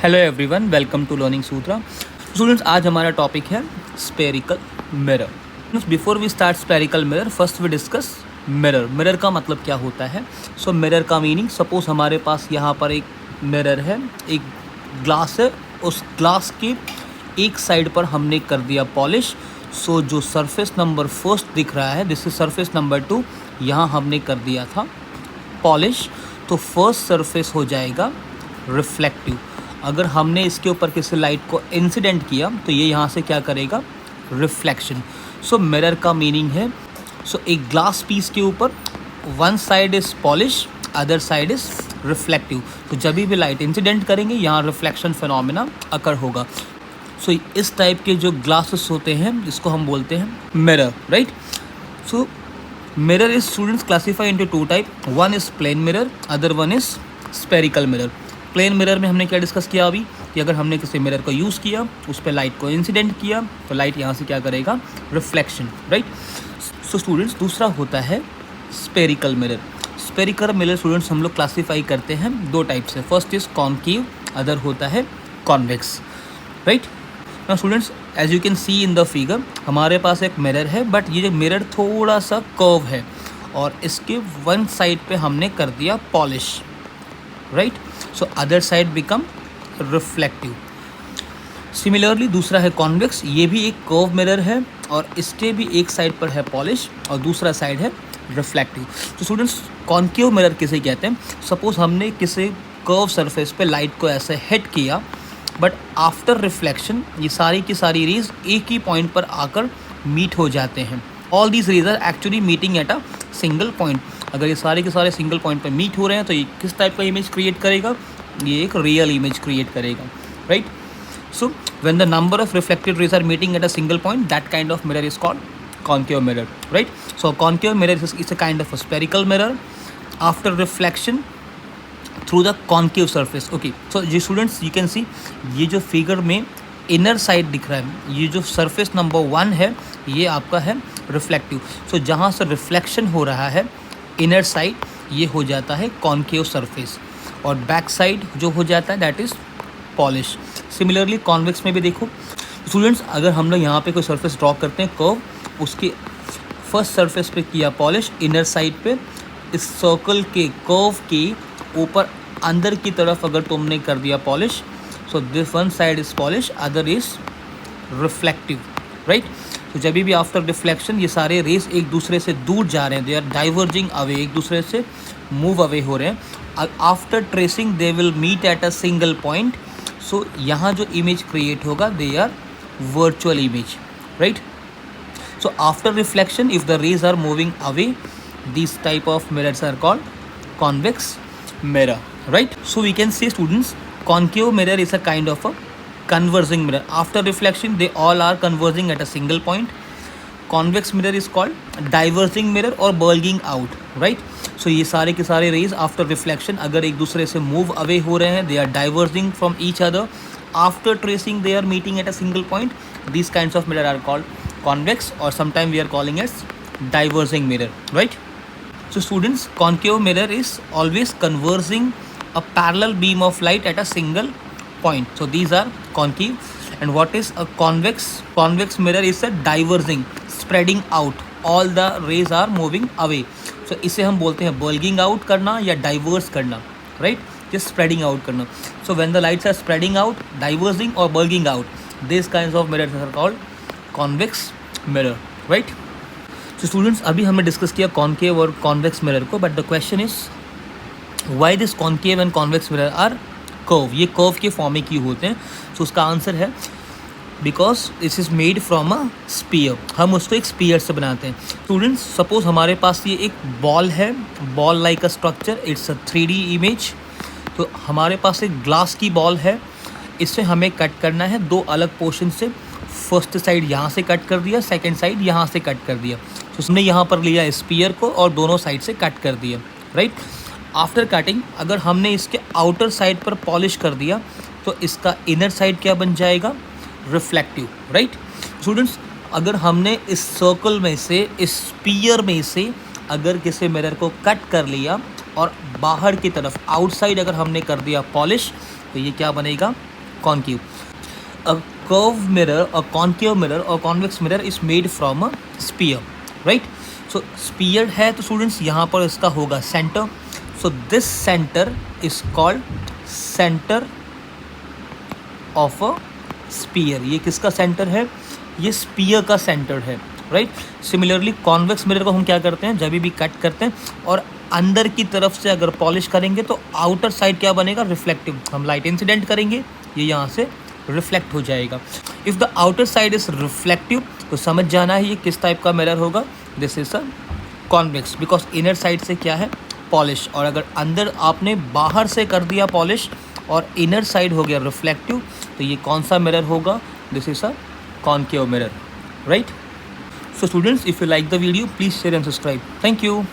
Hello everyone, welcome to learning Sutra. Students, आज हमारा topic है spherical mirror. Before we start spherical mirror, first we discuss mirror. Mirror का मतलब क्या होता है? सो मिरर का मीनिंग, सपोज हमारे पास यहाँ पर एक मिरर है, एक ग्लास है, उस ग्लास के एक साइड पर हमने कर दिया पॉलिश। सो जो सरफेस नंबर फर्स्ट दिख रहा है, दिस इज सरफेस नंबर 2, यहाँ हमने कर दिया था पॉलिश, तो फर्स्ट सरफेस हो जाएगा रिफ्लेक्टिव। अगर हमने इसके ऊपर किसी लाइट को इंसिडेंट किया तो ये यहाँ से क्या करेगा? रिफ्लेक्शन। सो मिरर का मीनिंग है, सो एक ग्लास पीस के ऊपर one side is polish, other side is reflective. तो जब भी लाइट इंसिडेंट करेंगे यहाँ रिफ्लेक्शन फिनोमेना अकर होगा। सो इस टाइप के जो ग्लासेस होते हैं इसको हम बोलते हैं mirror, right? So mirror is students classify into two type, one is plane mirror, other one is spherical mirror. Plane mirror में हमने क्या डिस्कस किया अभी कि अगर हमने किसी मिरर को यूज़ किया, उस पर लाइट को इंसिडेंट किया तो लाइट यहाँ से क्या करेगा? Reflection, right? सो स्टूडेंट्स, दूसरा होता है spherical mirror. Spherical mirror students हम लोग क्लासीफाई करते हैं दो टाइप से, फर्स्ट इज कॉन्केव, अदर होता है convex, right? Now students, as you can see in the figure, हमारे पास एक मिरर है, बट ये जो मिरर थोड़ा सा कर्व है और इसके वन साइड पे हमने कर दिया polish, right? So other side become reflective. Similarly दूसरा है कॉन्वेक्स, ये भी एक कर्व मिरर है और इसके भी एक साइड पर है पॉलिश और दूसरा साइड है रिफ्लेक्टिव। तो स्टूडेंट्स, कॉन्केव मिरर किसे कहते हैं? सपोज हमने किसी कर्व सरफेस पे लाइट को ऐसे हिट किया, बट आफ्टर रिफ्लेक्शन ये सारी की सारी रेज एक ही पॉइंट पर आकर मीट हो जाते हैं। All these rays are actually meeting at a single point. अगर ये सारे के सारे सिंगल पॉइंट पर मीट हो रहे हैं तो ये किस टाइप का इमेज क्रिएट करेगा? ये एक रियल इमेज क्रिएट करेगा, right? So when the number of reflected rays are meeting at a single point, that kind of mirror is called concave mirror, right? So concave mirror is a kind of a spherical mirror after reflection through the concave surface. Okay, so ये students you can see, ये जो figure में inner side दिख रहा है, ये जो surface number 1 है ये आपका है रिफ्लेक्टिव। सो जहाँ से रिफ्लेक्शन हो रहा है इनर साइड, ये हो जाता है कॉन्केव सरफेस, और बैक साइड जो हो जाता है that is polish. Similarly convex में भी देखो स्टूडेंट्स, अगर हम लोग यहाँ पे कोई सरफेस ड्रॉ करते हैं कर्व, उसके फर्स्ट सरफेस पे किया पॉलिश, इनर साइड पे इस सर्कल के कर्व के ऊपर अंदर की तरफ अगर तुमने कर दिया polish, so this one side is polish, other is reflective, right? तो जब भी आफ्टर रिफ्लेक्शन ये सारे रेस एक दूसरे से दूर जा रहे हैं, दे आर डाइवर्जिंग अवे, एक दूसरे से मूव अवे हो रहे हैं। After tracing they will meet at a single point. So यहाँ जो इमेज क्रिएट होगा they are virtual image, right? So after reflection, if the rays are moving away, these type of mirrors are called convex mirror, right? So we can say students, concave mirror is a kind of a converging mirror. After reflection, they all are converging at a single point. Convex mirror is called diverging mirror or bulging out, right? So ये सारे के सारे rays after reflection अगर एक दूसरे से move away हो रहे हैं, they are diverging from each other. After tracing, they are meeting at a single point. These kinds of mirror are called convex, or sometimes we are calling it diverging mirror, right? So students, concave mirror is always converging a parallel beam of light at a single point. So these are concave. And what is a convex? Convex mirror is a diverging, spreading out, all the rays are moving away. So इसे हम बोलते हैं bulging out करना या diverge करना, right? Just spreading out करना. So when the lights are spreading out, diverging or bulging out, these kinds of mirrors are called convex mirror, right? So students, अभी हमने डिस्कस किया कॉन्केव और convex mirror को, but the question is why this concave and convex mirror are curve? ये curve के form में क्यों होते हैं? सो उसका आंसर है because this is made from a sphere. हम उसको एक स्पीयर से बनाते हैं। स्टूडेंट्स, सपोज हमारे पास ये एक बॉल है, ball like a structure, it's a 3D image. तो हमारे पास एक ग्लास की बॉल है, इससे हमें कट करना है दो अलग पोर्शन से। फर्स्ट साइड यहाँ से कट कर दिया, सेकंड साइड यहाँ से कट कर दिया। तो उसने यहाँ पर लिया स्पीयर को और दोनों साइड से कट कर दिया, राइट? आफ्टर कटिंग अगर हमने इसके आउटर साइड पर पॉलिश कर दिया तो इसका इनर साइड क्या बन जाएगा? Reflective, right? स्टूडेंट्स, अगर हमने इस सर्कल में से, इस स्पीयर में से अगर किसी मिरर को कट कर लिया और बाहर की तरफ आउटसाइड अगर हमने कर दिया पॉलिश, तो ये क्या बनेगा? concave. A curved mirror, a concave mirror or convex mirror is made from a sphere, right? So sphere है तो students यहाँ पर इसका होगा center. So this center is called center of a sphere. ये किसका center है? ये sphere का center है, right? Similarly convex mirror को हम क्या करते हैं, जब भी कट करते हैं और अंदर की तरफ से अगर पॉलिश करेंगे तो आउटर साइड क्या बनेगा, रिफ्लेक्टिव. हम लाइट इंसिडेंट करेंगे, ये यहाँ से रिफ्लेक्ट हो जाएगा. If the outer side is reflective तो समझ जाना है ये किस टाइप का मिरर होगा. This is a convex because inner side से क्या है, पॉलिश. और अगर अंदर आपने बाहर से कर दिया पॉलिश और इनर साइड हो गया रिफ्लेक्टिव तो ये कौन सा मिरर होगा, this is a concave mirror, right. So students, if you like the video, please share and subscribe. Thank you.